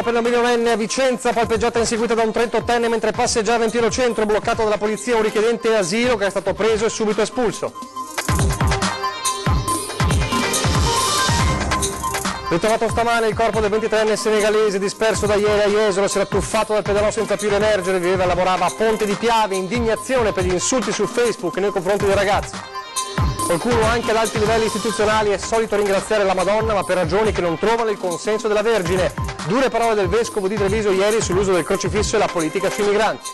per la minorenne a Vicenza, palpeggiata inseguita da un 38enne mentre passeggiava in pieno centro, bloccato dalla polizia un richiedente asilo che è stato preso e subito espulso. Ritrovato stamane il corpo del 23enne senegalese disperso da ieri a Jesolo, si era tuffato dal pedalò senza più riemergere, viveva e lavorava a Ponte di Piave, indignazione per gli insulti su Facebook nei confronti dei ragazzi. Qualcuno anche ad alti livelli istituzionali è solito ringraziare la Madonna, ma per ragioni che non trovano il consenso della Vergine. Dure parole del vescovo di Treviso ieri sull'uso del crocifisso e la politica sui migranti.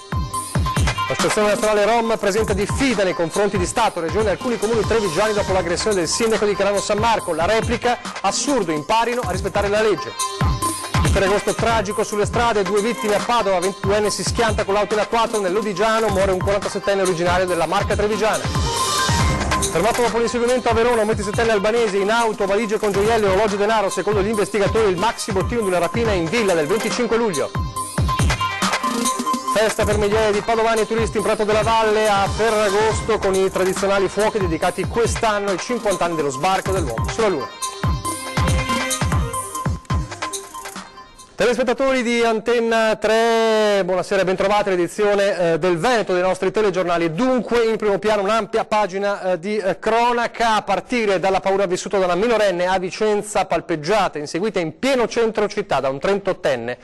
L'Associazione Nazionale Rom presenta diffida nei confronti di Stato, Regione e alcuni comuni trevigiani dopo l'aggressione del sindaco di Carano San Marco. La replica: assurdo, imparino a rispettare la legge. Il Ferragosto tragico sulle strade, 2 vittime a Padova, 22enne si schianta con l'auto in A4 nell'Odigiano, muore un 47enne originario della Marca trevigiana. Fermato dopo l'inseguimento a Verona, un 27enne albanese in auto, valigie con gioielli e orologi denaro, secondo gli investigatori il maxi bottino di una rapina in villa del 25 luglio. Festa per migliaia di padovani e turisti in Prato della Valle a Ferragosto con i tradizionali fuochi dedicati quest'anno ai 50 anni dello sbarco dell'uomo sulla Luna. Telespettatori di Antenna 3, buonasera e bentrovati all'edizione del Veneto dei nostri telegiornali. Dunque in primo piano un'ampia pagina di cronaca a partire dalla paura vissuta da una minorenne a Vicenza, palpeggiata, inseguita in pieno centro città da un 38enne.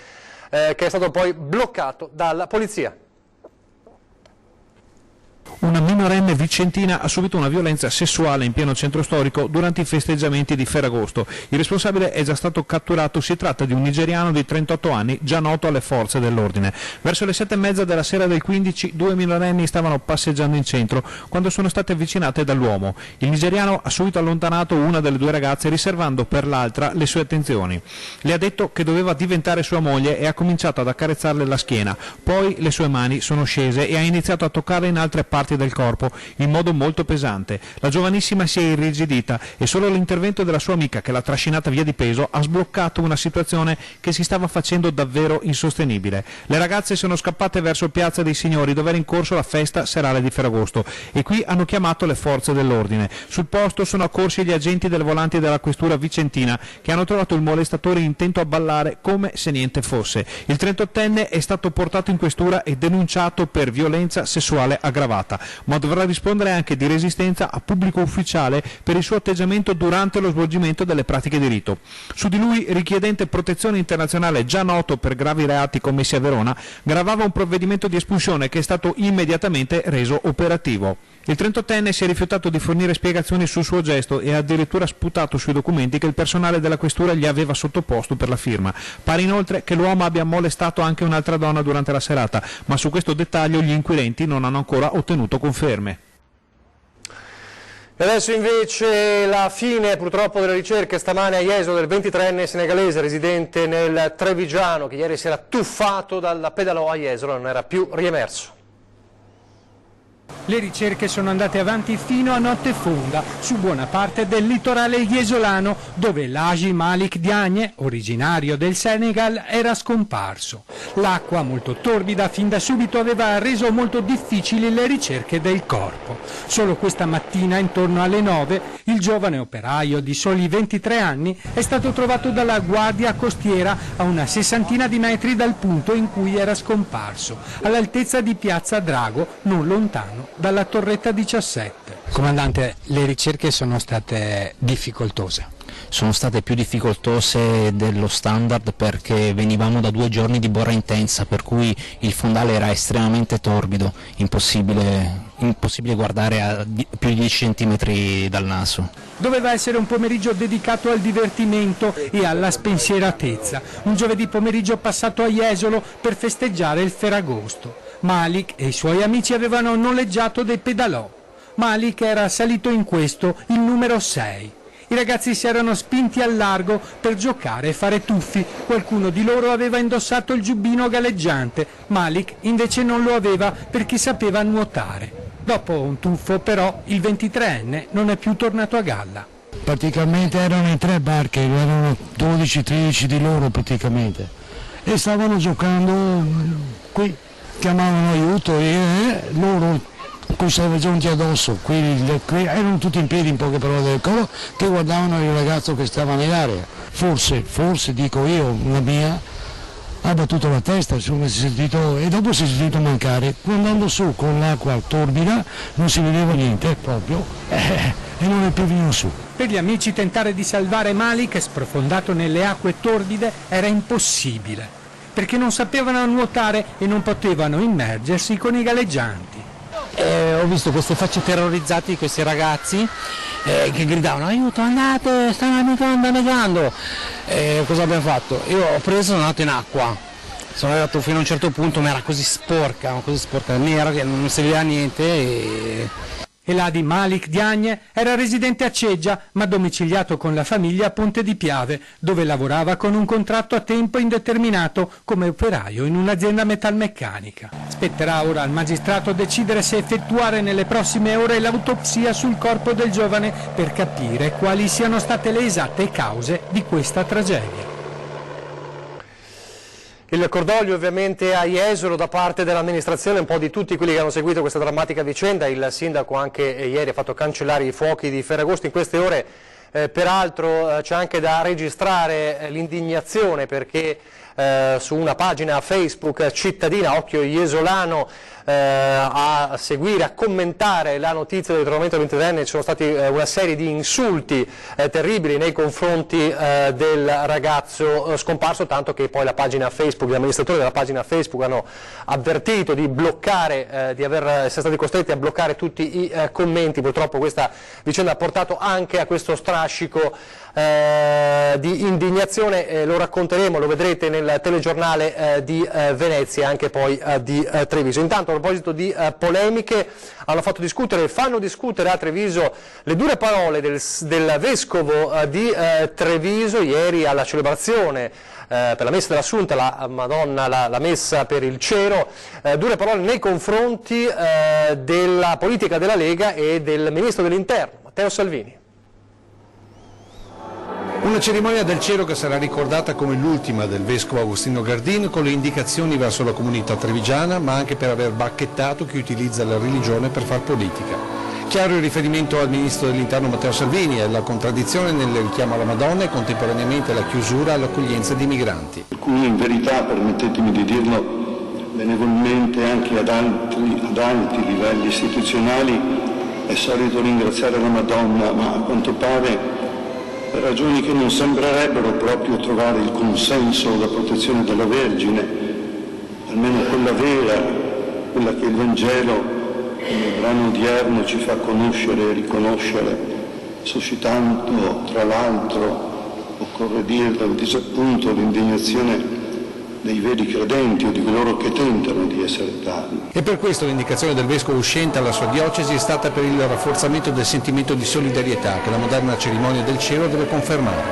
Che è stato poi bloccato dalla polizia. Una minorenne vicentina ha subito una violenza sessuale in pieno centro storico durante i festeggiamenti di Ferragosto. Il responsabile è già stato catturato, si tratta di un nigeriano di 38 anni, già noto alle forze dell'ordine. Verso le 7:30 della sera del 15, 2 minorenni stavano passeggiando in centro quando sono state avvicinate dall'uomo. Il nigeriano ha subito allontanato una delle 2 ragazze, riservando per l'altra le sue attenzioni. Le ha detto che doveva diventare sua moglie e ha cominciato ad accarezzarle la schiena. Poi le sue mani sono scese e ha iniziato a toccarle in altre parti del corpo in modo molto pesante. La giovanissima si è irrigidita e solo l'intervento della sua amica, che l'ha trascinata via di peso, ha sbloccato una situazione che si stava facendo davvero insostenibile. Le ragazze sono scappate verso Piazza dei Signori, dove era in corso la festa serale di Ferragosto, e qui hanno chiamato le forze dell'ordine. Sul posto sono accorsi gli agenti del volante della questura vicentina, che hanno trovato il molestatore intento a ballare come se niente fosse. Il 38enne è stato portato in questura e denunciato per violenza sessuale aggravata, ma dovrà rispondere anche di resistenza a pubblico ufficiale per il suo atteggiamento durante lo svolgimento delle pratiche di rito. Su di lui, richiedente protezione internazionale già noto per gravi reati commessi a Verona, gravava un provvedimento di espulsione che è stato immediatamente reso operativo. Il 38enne si è rifiutato di fornire spiegazioni sul suo gesto e ha addirittura sputato sui documenti che il personale della questura gli aveva sottoposto per la firma. Pare inoltre che l'uomo abbia molestato anche un'altra donna durante la serata, ma su questo dettaglio gli inquirenti non hanno ancora ottenuto conferme. E adesso invece la fine purtroppo delle ricerche stamane a Jesolo del 23enne senegalese residente nel Trevigiano, che ieri si era tuffato dal pedalò a Jesolo e non era più riemerso. Le ricerche sono andate avanti fino a notte fonda su buona parte del litorale jesolano, dove l'Haji Malik Diagne, originario del Senegal, era scomparso. L'acqua, molto torbida, fin da subito aveva reso molto difficili le ricerche del corpo. Solo questa mattina, intorno alle 9, il giovane operaio di soli 23 anni è stato trovato dalla guardia costiera a una 60 di metri dal punto in cui era scomparso, all'altezza di Piazza Drago, non lontano dalla torretta 17. Comandante, le ricerche sono state difficoltose? Sono state più difficoltose dello standard perché venivamo da 2 giorni di borra intensa, per cui il fondale era estremamente torbido, impossibile guardare a più di 10 centimetri dal naso. Doveva essere un pomeriggio dedicato al divertimento e alla spensieratezza, un giovedì pomeriggio passato a Jesolo per festeggiare il Ferragosto. Malik e i suoi amici avevano noleggiato dei pedalò. Malik era salito in questo, il numero 6. I ragazzi si erano spinti al largo per giocare e fare tuffi. Qualcuno di loro aveva indossato il giubbino galleggiante. Malik invece non lo aveva perché sapeva nuotare. Dopo un tuffo però il 23enne non è più tornato a galla. Praticamente erano in 3 barche, erano 12-13 di loro praticamente, e stavano giocando qui, chiamavano aiuto e loro cui siamo giunti addosso, qui erano tutti in piedi, in poche parole del coro, che guardavano il ragazzo che stava nell'area. Forse dico io, una mia, ha battuto la testa, insomma, e dopo si è sentito mancare. Andando su con l'acqua torbida non si vedeva niente proprio e non è più venuto su. Per gli amici tentare di salvare Malik, sprofondato nelle acque torbide, era impossibile, perché non sapevano nuotare e non potevano immergersi con i galleggianti. Ho visto queste facce terrorizzate di questi ragazzi che gridavano aiuto, andate, stanno annegando. Cosa abbiamo fatto? Io ho preso e sono andato in acqua, sono arrivato fino a un certo punto, ma era così sporca, nera che non si vedeva niente. Eladi Malik Diagne era residente a Ceggia, ma domiciliato con la famiglia a Ponte di Piave, dove lavorava con un contratto a tempo indeterminato come operaio in un'azienda metalmeccanica. Spetterà ora al magistrato decidere se effettuare nelle prossime ore l'autopsia sul corpo del giovane per capire quali siano state le esatte cause di questa tragedia. Il cordoglio ovviamente a Jesolo da parte dell'amministrazione, un po' di tutti quelli che hanno seguito questa drammatica vicenda. Il sindaco anche ieri ha fatto cancellare i fuochi di Ferragosto. In queste ore peraltro c'è anche da registrare l'indignazione perché su una pagina Facebook cittadina, Occhio Jesolano, a seguire, a commentare la notizia del ritrovamento del 23enne, ci sono stati una serie di insulti terribili nei confronti del ragazzo scomparso, tanto che poi la pagina Facebook, gli amministratori della pagina Facebook hanno avvertito di bloccare, di essere stati costretti a bloccare tutti i commenti. Purtroppo questa vicenda ha portato anche a questo strascico di indignazione, lo racconteremo, lo vedrete nel telegiornale di Venezia e anche poi di Treviso. Intanto, a proposito di polemiche, fanno discutere a Treviso le dure parole del vescovo di Treviso ieri alla celebrazione per la messa dell'Assunta, la Madonna, la messa per il Cero, dure parole nei confronti della politica della Lega e del Ministro dell'Interno, Matteo Salvini. Una cerimonia del cielo che sarà ricordata come l'ultima del vescovo Agostino Gardin, con le indicazioni verso la comunità trevigiana, ma anche per aver bacchettato chi utilizza la religione per far politica. Chiaro il riferimento al ministro dell'Interno Matteo Salvini e la contraddizione nel richiamo alla Madonna e contemporaneamente la chiusura all'accoglienza di migranti. Per cui in verità, permettetemi di dirlo benevolmente anche ad alti livelli istituzionali, è solito ringraziare la Madonna, ma a quanto pare per ragioni che non sembrerebbero proprio trovare il consenso o la protezione della Vergine, almeno quella vera, quella che il Vangelo nel brano odierno ci fa conoscere e riconoscere, suscitando tra l'altro, occorre dirlo, il disappunto, l'indignazione dei veri credenti o di coloro che tentano di essere tali. E per questo l'indicazione del vescovo uscente alla sua diocesi è stata per il rafforzamento del sentimento di solidarietà che la moderna cerimonia del cielo deve confermare.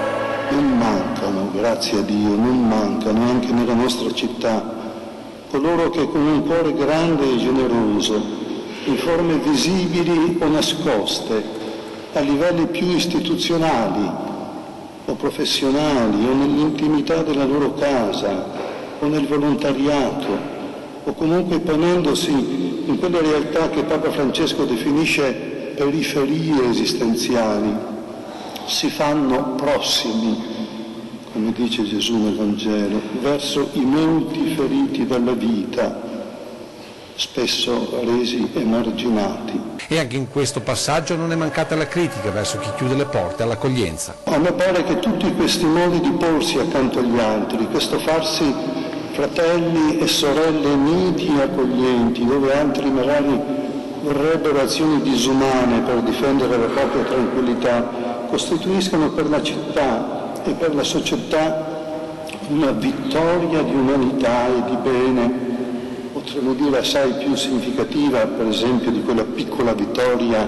Non mancano, grazie a Dio, non mancano anche nella nostra città coloro che con un cuore grande e generoso, in forme visibili o nascoste, a livelli più istituzionali o professionali o nell'intimità della loro casa o nel volontariato, o comunque ponendosi in quelle realtà che Papa Francesco definisce periferie esistenziali, si fanno prossimi, come dice Gesù nel Vangelo, verso i molti feriti dalla vita, spesso resi emarginati. E anche in questo passaggio non è mancata la critica verso chi chiude le porte all'accoglienza. A me pare che tutti questi modi di porsi accanto agli altri, questo farsi fratelli e sorelle miti e accoglienti, dove altri magari vorrebbero azioni disumane per difendere la propria tranquillità, costituiscono per la città e per la società una vittoria di umanità e di bene, potremmo dire assai più significativa, per esempio, di quella piccola vittoria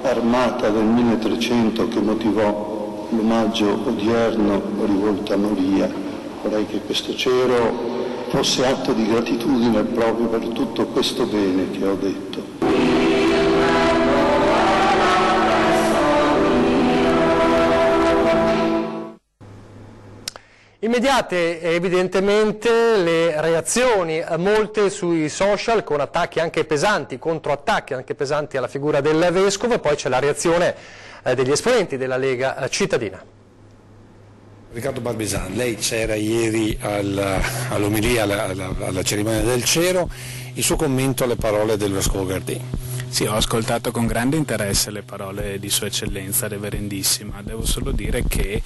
armata del 1300 che motivò l'omaggio odierno rivolto a Maria. Vorrei che questo cero fosse atto di gratitudine proprio per tutto questo bene che ho detto. Immediate evidentemente le reazioni, molte sui social, con attacchi anche pesanti, controattacchi anche pesanti alla figura del Vescovo, e poi c'è la reazione degli esponenti della Lega cittadina. Riccardo Barbesan, lei c'era ieri all'omelia, alla cerimonia del cero, il suo commento alle parole del Vescovo Gardini. Sì, ho ascoltato con grande interesse le parole di Sua Eccellenza Reverendissima. Devo solo dire che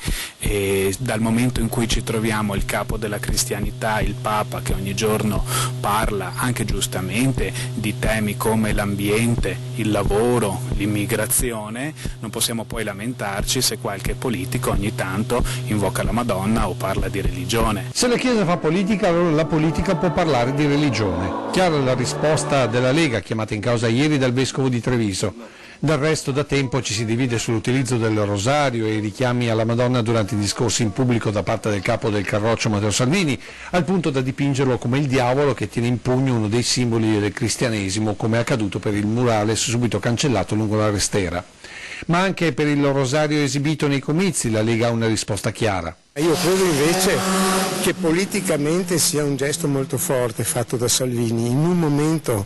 dal momento in cui ci troviamo il capo della cristianità, il Papa, che ogni giorno parla, anche giustamente, di temi come l'ambiente, il lavoro, l'immigrazione, non possiamo poi lamentarci se qualche politico ogni tanto invoca la Madonna o parla di religione. Se la Chiesa fa politica, allora la politica può parlare di religione. Chiara la risposta della Lega, chiamata in causa ieri dal Vescovo di Treviso. Del resto da tempo ci si divide sull'utilizzo del rosario e i richiami alla Madonna durante i discorsi in pubblico da parte del capo del Carroccio Matteo Salvini, al punto da dipingerlo come il diavolo che tiene in pugno uno dei simboli del cristianesimo, come è accaduto per il murale subito cancellato lungo la Restera. Ma anche per il rosario esibito nei comizi la Lega ha una risposta chiara. Io credo invece che politicamente sia un gesto molto forte fatto da Salvini in un momento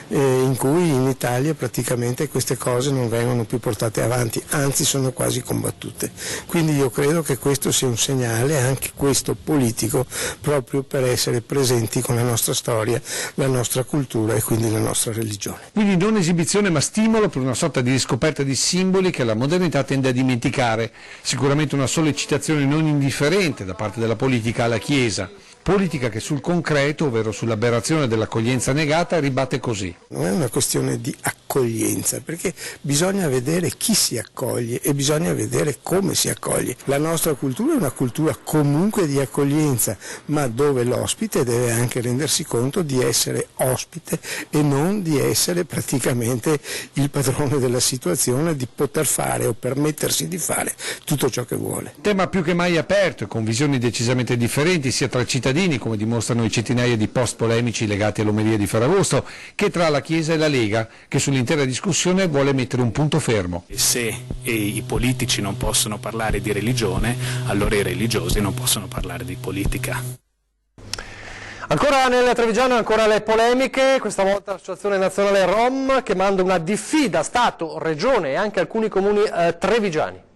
in cui in Italia praticamente queste cose non vengono più portate avanti, anzi sono quasi combattute. Quindi io credo che questo sia un segnale, anche questo politico, proprio per essere presenti con la nostra storia, la nostra cultura e quindi la nostra religione. Quindi non esibizione ma stimolo per una sorta di riscoperta di simboli che la modernità tende a dimenticare. Sicuramente una sollecitazione non indifferente da parte della politica alla Chiesa, politica che sul concreto, ovvero sull'aberrazione dell'accoglienza negata, ribatte così. Non è una questione di accoglienza, perché bisogna vedere chi si accoglie e bisogna vedere come si accoglie. La nostra cultura è una cultura comunque di accoglienza, ma dove l'ospite deve anche rendersi conto di essere ospite e non di essere praticamente il padrone della situazione, di poter fare o permettersi di fare tutto ciò che vuole. Tema più che mai aperto e con visioni decisamente differenti sia tra cittadini, come dimostrano i centinaia di post polemici legati all'omelia di Ferragosto, che tra la Chiesa e la Lega, che sull'intera discussione vuole mettere un punto fermo. Se i politici non possono parlare di religione, allora i religiosi non possono parlare di politica. Ancora nel Trevigiano, ancora le polemiche, questa volta l'Associazione Nazionale Rom che manda una diffida a Stato, Regione e anche alcuni comuni trevigiani.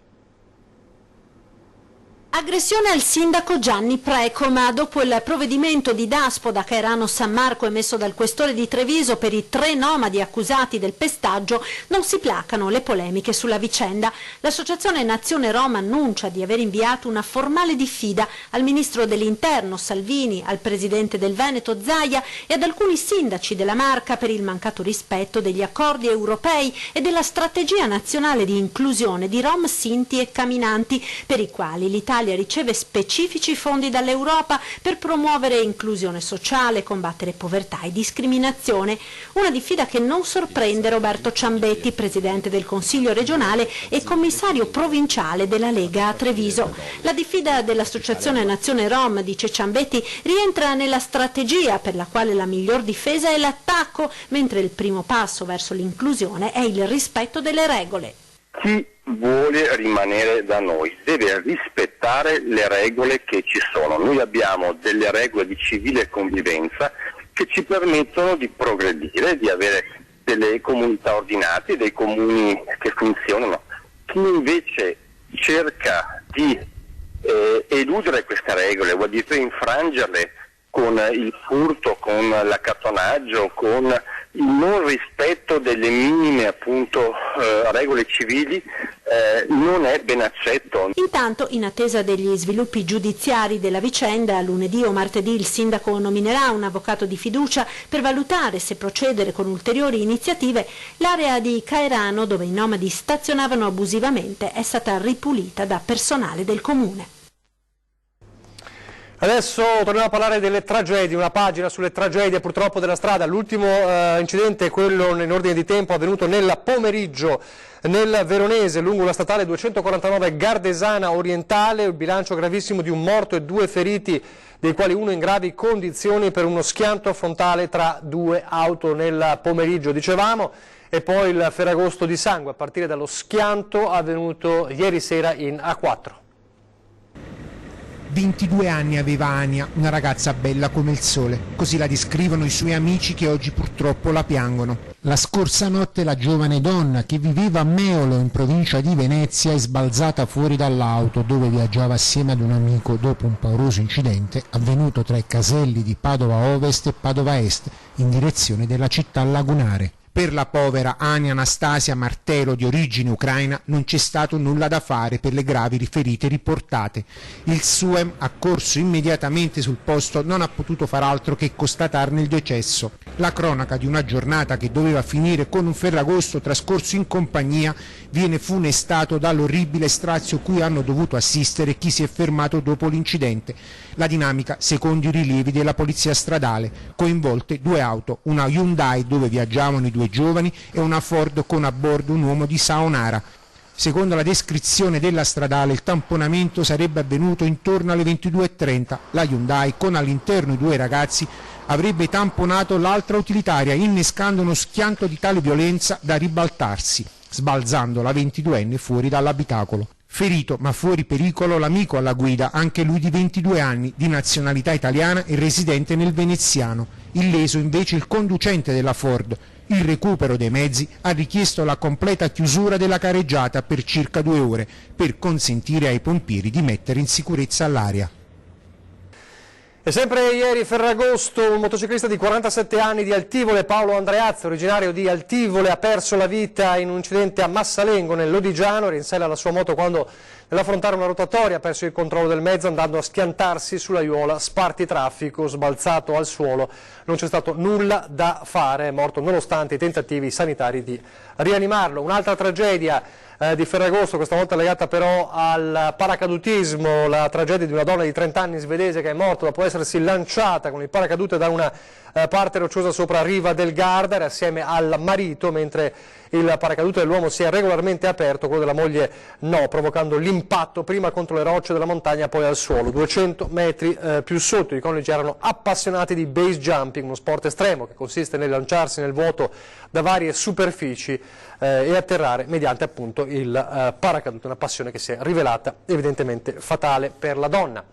Aggressione al sindaco Gianni Precoma. Dopo il provvedimento di Daspo da Caerano San Marco emesso dal questore di Treviso per i 3 nomadi accusati del pestaggio, non si placano le polemiche sulla vicenda. L'Associazione Nazione Rom annuncia di aver inviato una formale diffida al ministro dell'Interno Salvini, al presidente del Veneto Zaia e ad alcuni sindaci della Marca per il mancato rispetto degli accordi europei e della strategia nazionale di inclusione di Rom, Sinti e Camminanti, per i quali l'Italia riceve specifici fondi dall'Europa per promuovere inclusione sociale, combattere povertà e discriminazione. Una diffida che non sorprende Roberto Ciambetti, presidente del Consiglio regionale e commissario provinciale della Lega a Treviso. La diffida dell'Associazione Nazione Rom, dice Ciambetti, rientra nella strategia per la quale la miglior difesa è l'attacco, mentre il primo passo verso l'inclusione è il rispetto delle regole. Chi vuole rimanere da noi deve rispettare le regole che ci sono. Noi abbiamo delle regole di civile convivenza che ci permettono di progredire, di avere delle comunità ordinate, dei comuni che funzionano. Chi invece cerca di eludere queste regole, vuol dire infrangerle con il furto, con l'accattonaggio, con il non rispetto delle minime appunto regole civili, non è ben accetto. Intanto, in attesa degli sviluppi giudiziari della vicenda, lunedì o martedì il sindaco nominerà un avvocato di fiducia per valutare se procedere con ulteriori iniziative. L'area di Caerano, dove i nomadi stazionavano abusivamente, è stata ripulita da personale del comune. Adesso torniamo a parlare delle tragedie, una pagina sulle tragedie purtroppo della strada. L'ultimo incidente, quello in ordine di tempo, avvenuto nel pomeriggio nel Veronese lungo la statale 249 Gardesana Orientale, il bilancio gravissimo di un morto e 2 feriti, dei quali uno in gravi condizioni per uno schianto frontale tra 2 auto nel pomeriggio, dicevamo, e poi il Ferragosto di sangue a partire dallo schianto avvenuto ieri sera in A4. 22 anni aveva Ania, una ragazza bella come il sole. Così la descrivono i suoi amici che oggi purtroppo la piangono. La scorsa notte la giovane donna che viveva a Meolo in provincia di Venezia è sbalzata fuori dall'auto dove viaggiava assieme ad un amico dopo un pauroso incidente avvenuto tra i caselli di Padova Ovest e Padova Est in direzione della città lagunare. Per la povera Ania Anastasia Martelo di origine ucraina non c'è stato nulla da fare per le gravi ferite riportate. Il SUEM, accorso immediatamente sul posto, non ha potuto far altro che constatarne il decesso. La cronaca di una giornata che doveva finire con un Ferragosto trascorso in compagnia viene funestato dall'orribile strazio cui hanno dovuto assistere chi si è fermato dopo l'incidente. La dinamica secondo i rilievi della polizia stradale, coinvolte 2 auto, una Hyundai dove viaggiavano i 2 giovani e una Ford con a bordo un uomo di Saonara. Secondo la descrizione della stradale il tamponamento sarebbe avvenuto intorno alle 22:30. La Hyundai con all'interno i 2 ragazzi avrebbe tamponato l'altra utilitaria innescando uno schianto di tale violenza da ribaltarsi, sbalzando la 22enne fuori dall'abitacolo. Ferito ma fuori pericolo l'amico alla guida, anche lui di 22 anni, di nazionalità italiana e residente nel veneziano. Illeso invece il conducente della Ford. Il recupero dei mezzi ha richiesto la completa chiusura della careggiata per circa 2 ore per consentire ai pompieri di mettere in sicurezza l'area. E sempre ieri Ferragosto un motociclista di 47 anni di Altivole, Paolo Andreazzi, originario di Altivole, ha perso la vita in un incidente a Massalengo nel Lodigiano. Era in sella alla sua moto quando nell'affrontare una rotatoria ha perso il controllo del mezzo andando a schiantarsi sulla aiuola spartitraffico, sbalzato al suolo. Non c'è stato nulla da fare, è morto nonostante i tentativi sanitari di rianimarlo. Un'altra tragedia di Ferragosto, questa volta legata però al paracadutismo, la tragedia di una donna di 30 anni svedese che è morta dopo essersi lanciata con il paracadute da una parte rocciosa sopra Riva del Garda, era assieme al marito, mentre il paracadute dell'uomo si è regolarmente aperto, quello della moglie no, provocando l'impatto prima contro le rocce della montagna poi al suolo. 200 metri più sotto i coniugi erano appassionati di base jumping, uno sport estremo che consiste nel lanciarsi nel vuoto da varie superfici e atterrare mediante appunto il paracadute, una passione che si è rivelata evidentemente fatale per la donna.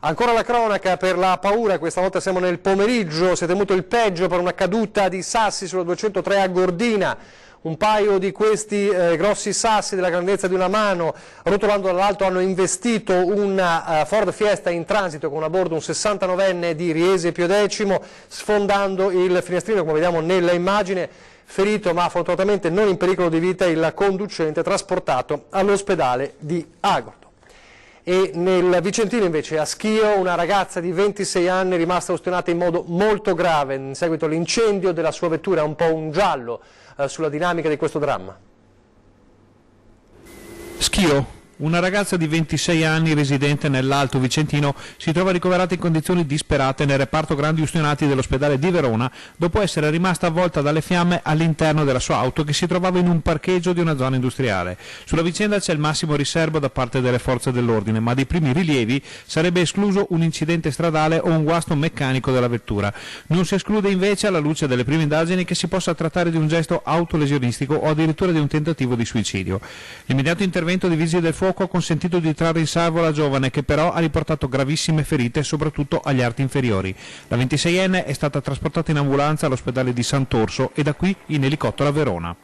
Ancora la cronaca per la paura, questa volta siamo nel pomeriggio, si è temuto il peggio per una caduta di sassi sulla 203 a Gordina. Un paio di questi grossi sassi della grandezza di una mano, rotolando dall'alto, hanno investito una Ford Fiesta in transito con a bordo un 69enne di Riese Pio X, sfondando il finestrino, come vediamo nella immagine. Ferito ma fortunatamente non in pericolo di vita il conducente, trasportato all'ospedale di Agordo. E nel Vicentino invece a Schio una ragazza di 26 anni è rimasta ustionata in modo molto grave in seguito all'incendio della sua vettura, un po' un giallo sulla dinamica di questo dramma. Schio. Una ragazza di 26 anni residente nell'Alto Vicentino si trova ricoverata in condizioni disperate nel reparto grandi ustionati dell'ospedale di Verona dopo essere rimasta avvolta dalle fiamme all'interno della sua auto che si trovava in un parcheggio di una zona industriale. Sulla vicenda c'è il massimo riservo da parte delle forze dell'ordine, ma dei primi rilievi sarebbe escluso un incidente stradale o un guasto meccanico della vettura. Non si esclude invece, alla luce delle prime indagini, che si possa trattare di un gesto autolesionistico o addirittura di un tentativo di suicidio. L'immediato intervento dei vigili del fuoco ha consentito di trarre in salvo la giovane, che però ha riportato gravissime ferite soprattutto agli arti inferiori. La 26enne è stata trasportata in ambulanza all'ospedale di Sant'Orso e da qui in elicottero a Verona.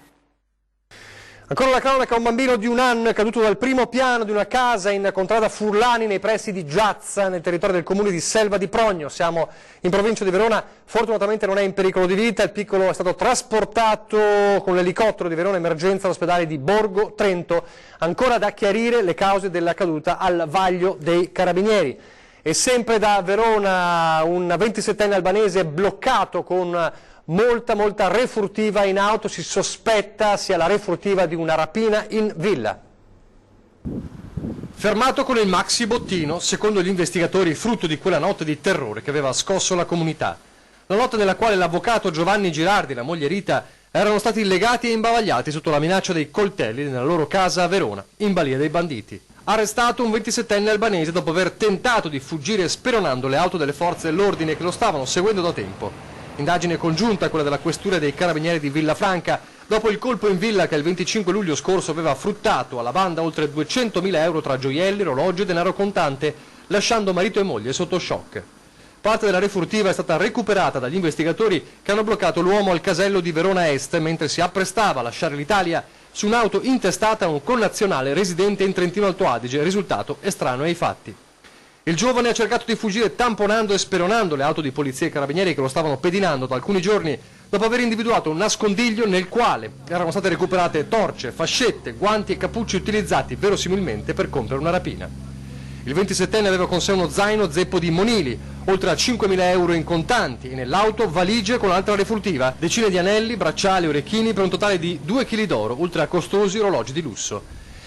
Ancora la cronaca, un bambino di 1 anno è caduto dal primo piano di una casa in contrada Furlani nei pressi di Giazza, nel territorio del comune di Selva di Progno. Siamo in provincia di Verona, fortunatamente non è in pericolo di vita, il piccolo è stato trasportato con l'elicottero di Verona Emergenza all'ospedale di Borgo Trento. Ancora da chiarire le cause della caduta al vaglio dei Carabinieri. E sempre da Verona un 27enne albanese è bloccato con molta refurtiva in auto, si sospetta sia la refurtiva di una rapina in villa. Fermato con il maxi bottino, secondo gli investigatori frutto di quella notte di terrore che aveva scosso la comunità. La notte nella quale l'avvocato Giovanni Girardi e la moglie Rita erano stati legati e imbavagliati sotto la minaccia dei coltelli nella loro casa a Verona, in balia dei banditi. Arrestato un 27enne albanese dopo aver tentato di fuggire speronando le auto delle forze dell'ordine che lo stavano seguendo da tempo. Indagine congiunta, quella della questura dei carabinieri di Villafranca, dopo il colpo in villa che il 25 luglio scorso aveva fruttato alla banda oltre 200.000 euro tra gioielli, orologi e denaro contante. lasciando marito e moglie sotto shock. Parte della refurtiva è stata recuperata dagli investigatori che hanno bloccato l'uomo al casello di Verona Est mentre si apprestava a lasciare l'Italia su un'auto intestata a un connazionale residente in Trentino Alto Adige, risultato estraneo ai fatti. Il giovane ha cercato di fuggire tamponando e speronando le auto di polizia e carabinieri che lo stavano pedinando da alcuni giorni dopo aver individuato un nascondiglio nel quale erano state recuperate torce, fascette, guanti e cappucci utilizzati verosimilmente per compiere una rapina. Il 27enne aveva con sé uno zaino zeppo di monili, oltre a 5.000 euro in contanti e nell'auto valigie con altra refurtiva, decine di anelli, bracciali, orecchini per un totale di 2 kg d'oro, oltre a costosi orologi di lusso.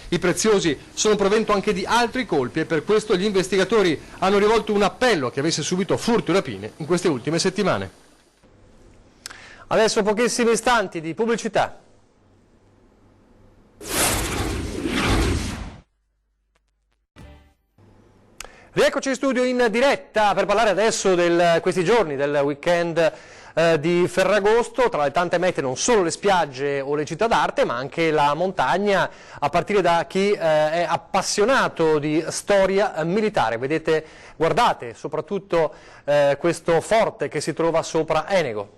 I preziosi sono provento anche di altri colpi e per questo gli investigatori hanno rivolto un appello a chi avesse subito furti o rapine in queste ultime settimane. Adesso pochissimi istanti di pubblicità. Rieccoci in studio in diretta per parlare adesso di questi giorni del weekend di Ferragosto, tra le tante mete non solo le spiagge o le città d'arte ma anche la montagna, a partire da chi è appassionato di storia militare. Vedete, guardate soprattutto questo forte che si trova sopra Enego.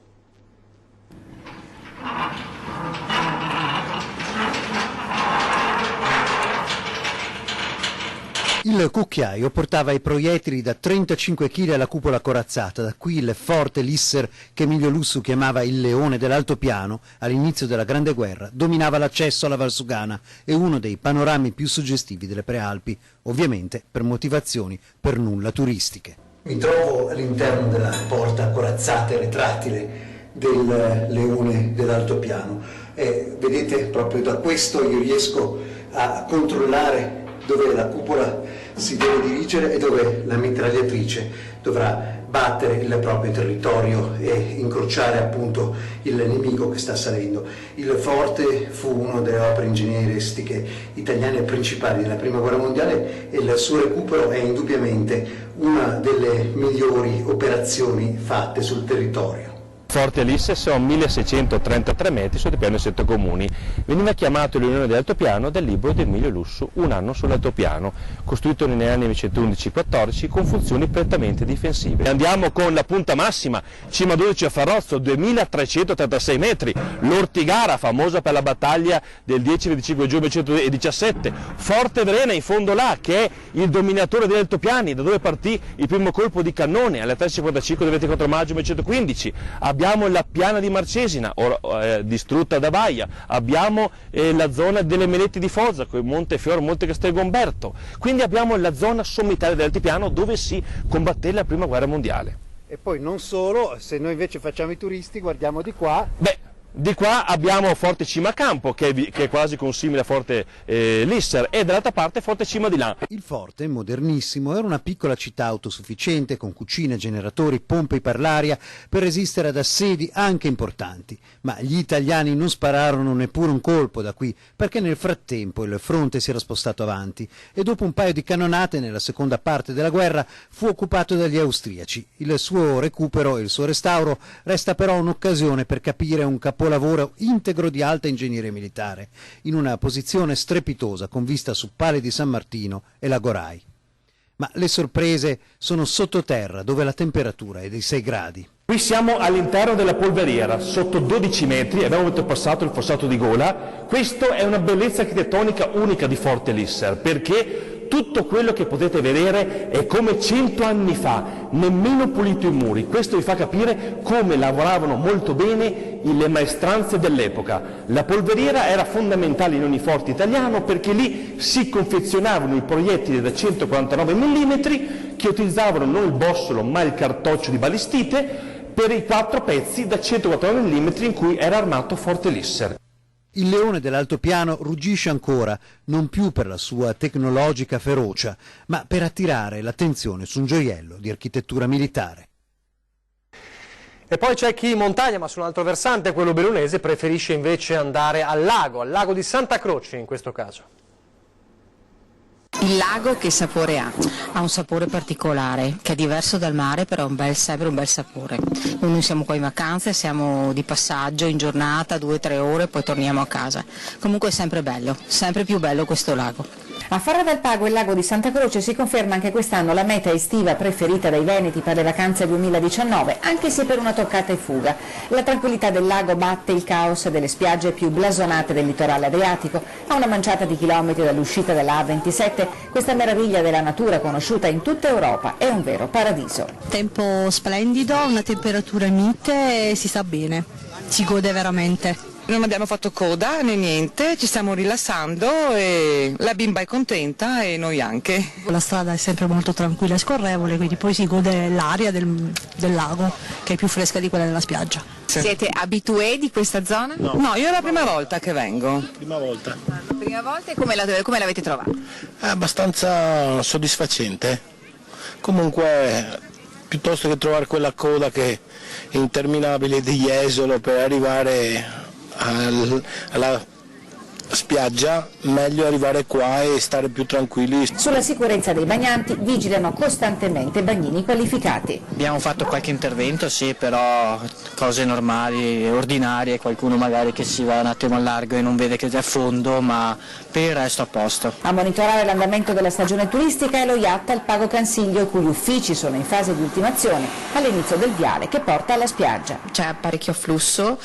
Il cucchiaio portava i proiettili da 35 kg alla cupola corazzata, da qui il forte Lisser che Emilio Lussu chiamava il leone dell'altopiano, all'inizio della Grande Guerra, dominava l'accesso alla Valsugana e uno dei panorami più suggestivi delle Prealpi, ovviamente per motivazioni per nulla turistiche. Mi trovo all'interno della porta corazzata e retrattile del leone dell'altopiano e vedete proprio da questo io riesco a controllare dove la cupola si deve dirigere e dove la mitragliatrice dovrà battere il proprio territorio e incrociare appunto il nemico che sta salendo. Il forte fu una delle opere ingegneristiche italiane principali della Prima Guerra Mondiale e il suo recupero è indubbiamente una delle migliori operazioni fatte sul territorio. Forte Lisser sono 1633 metri sottopiano e 7 comuni. Veniva chiamato l'Unione dell'Altopiano dal libro di Emilio Lussu, Un anno sull'altopiano, costruito negli anni 1911-14 con funzioni prettamente difensive. Andiamo con la punta massima, cima 12 a Farrozzo, 2336 metri, l'Ortigara, famosa per la battaglia del 10-25 giugno 1917, Forte Verena in fondo là, che è il dominatore degli altopiani, da dove partì il primo colpo di cannone alle 3:55 del 24 maggio 1915. Abbiamo la piana di Marcesina, distrutta da Baia, abbiamo la zona delle Meletti di Foggia, con Montefiore, Monte Castelgomberto, quindi abbiamo la zona sommitale dell'altipiano dove si combatté la Prima Guerra Mondiale. E poi non solo, se noi invece facciamo i turisti, guardiamo di qua. Di qua abbiamo Forte Cima Campo, che è quasi consimile a Forte Lisser, e dall'altra parte Forte Cima di Lan. Il forte, modernissimo, era una piccola città autosufficiente con cucine, generatori, pompe per l'aria per resistere ad assedi anche importanti. Ma gli italiani non spararono neppure un colpo da qui, perché nel frattempo il fronte si era spostato avanti e dopo un paio di cannonate nella seconda parte della guerra fu occupato dagli austriaci. Il suo recupero e il suo restauro resta però un'occasione per capire un capolavoro integro di alta ingegneria militare, in una posizione strepitosa con vista su Pale di San Martino e la Gorai. Ma le sorprese sono sottoterra, dove la temperatura è dei 6 gradi. Qui siamo all'interno della polveriera, sotto 12 metri, abbiamo oltrepassato il fossato di Gola. Questa è una bellezza architettonica unica di Forte Lisser, perché tutto quello che potete vedere è come 100 anni fa, nemmeno pulito i muri. Questo vi fa capire come lavoravano molto bene le maestranze dell'epoca. La polveriera era fondamentale in ogni forte italiano perché lì si confezionavano i proiettili da 149 mm che utilizzavano non il bossolo ma il cartoccio di ballistite per i 4 pezzi da 149 mm in cui era armato Forte Lisser. Il leone dell'altopiano ruggisce ancora, non più per la sua tecnologica ferocia, ma per attirare l'attenzione su un gioiello di architettura militare. E poi c'è chi in montagna, ma su un altro versante, quello bellunese, preferisce invece andare al lago di Santa Croce in questo caso. Il lago che sapore ha? Ha un sapore particolare, che è diverso dal mare, però ha sempre un bel sapore. Noi siamo qua in vacanze, siamo di passaggio in giornata, 2 o 3 ore, poi torniamo a casa. Comunque è sempre bello, sempre più bello questo lago. A Farra del Pago, il lago di Santa Croce, si conferma anche quest'anno la meta estiva preferita dai veneti per le vacanze 2019, anche se per una toccata e fuga. La tranquillità del lago batte il caos delle spiagge più blasonate del litorale adriatico. A una manciata di chilometri dall'uscita della A27, questa meraviglia della natura conosciuta in tutta Europa è un vero paradiso. Tempo splendido, una temperatura mite e si sta bene, si gode veramente. Non abbiamo fatto coda né niente, ci stiamo rilassando e la bimba è contenta e noi anche. La strada è sempre molto tranquilla e scorrevole, quindi poi si gode l'aria del lago, che è più fresca di quella della spiaggia. Siete abitué di questa zona? No, io è la prima volta che vengo. Prima volta. Prima volta, e come l'avete trovata? È abbastanza soddisfacente. Comunque, piuttosto che trovare quella coda che è interminabile di Jesolo per arrivare alla spiaggia, meglio arrivare qua e stare più tranquilli. Sulla sicurezza dei bagnanti vigilano costantemente bagnini qualificati. Abbiamo fatto qualche intervento, sì, però cose normali, ordinarie, qualcuno magari che si va un attimo al largo e non vede che è a fondo, ma per il resto a posto. A monitorare l'andamento della stagione turistica è lo yacht al Pago Cansiglio, i cui uffici sono in fase di ultimazione all'inizio del viale che porta alla spiaggia. C'è parecchio afflusso,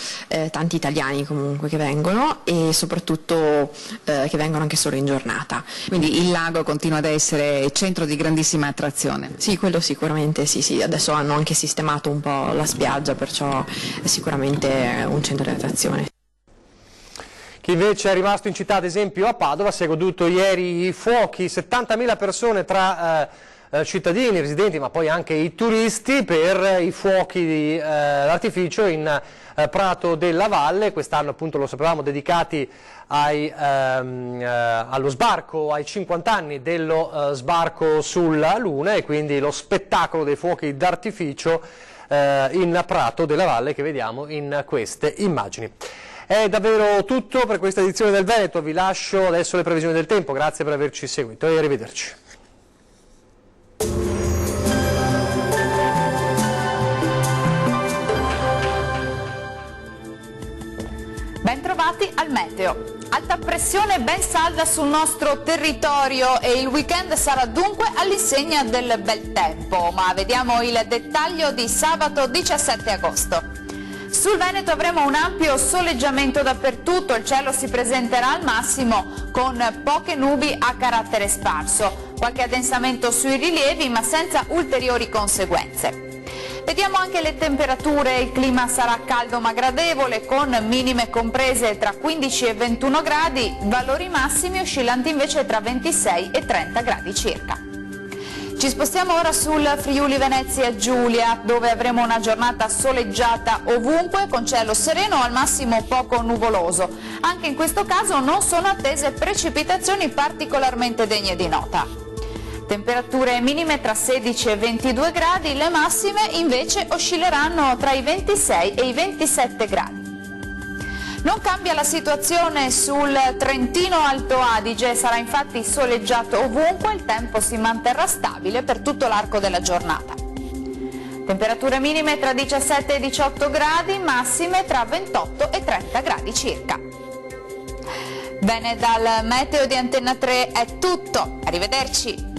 tanti italiani comunque che vengono e soprattutto che vengono anche solo in giornata. Quindi il lago continua ad essere centro di grandissima attrazione? Sì, quello sicuramente, sì. Adesso hanno anche sistemato un po' la spiaggia, perciò è sicuramente un centro di attrazione. Chi invece è rimasto in città, ad esempio a Padova, si è goduto ieri i fuochi, 70.000 persone tra cittadini, residenti, ma poi anche i turisti per i fuochi d'artificio in Prato della Valle. Quest'anno, appunto, lo sapevamo, dedicati allo sbarco, ai 50 anni dello sbarco sulla Luna, e quindi lo spettacolo dei fuochi d'artificio in Prato della Valle che vediamo in queste immagini. È davvero tutto per questa edizione del Veneto, vi lascio adesso le previsioni del tempo, grazie per averci seguito e arrivederci. Bentrovati al meteo. Alta pressione ben salda sul nostro territorio e il weekend sarà dunque all'insegna del bel tempo, ma vediamo il dettaglio di sabato 17 agosto. Sul Veneto avremo un ampio soleggiamento dappertutto, il cielo si presenterà al massimo con poche nubi a carattere sparso, qualche addensamento sui rilievi ma senza ulteriori conseguenze. Vediamo anche le temperature, il clima sarà caldo ma gradevole con minime comprese tra 15 e 21 gradi, valori massimi oscillanti invece tra 26 e 30 gradi circa. Ci spostiamo ora sul Friuli Venezia Giulia, dove avremo una giornata soleggiata ovunque con cielo sereno o al massimo poco nuvoloso. Anche in questo caso non sono attese precipitazioni particolarmente degne di nota. Temperature minime tra 16 e 22 gradi, le massime invece oscilleranno tra i 26 e i 27 gradi. Non cambia la situazione sul Trentino Alto Adige, sarà infatti soleggiato ovunque, il tempo si manterrà stabile per tutto l'arco della giornata. Temperature minime tra 17 e 18 gradi, massime tra 28 e 30 gradi circa. Bene, dal meteo di Antenna 3 è tutto, arrivederci!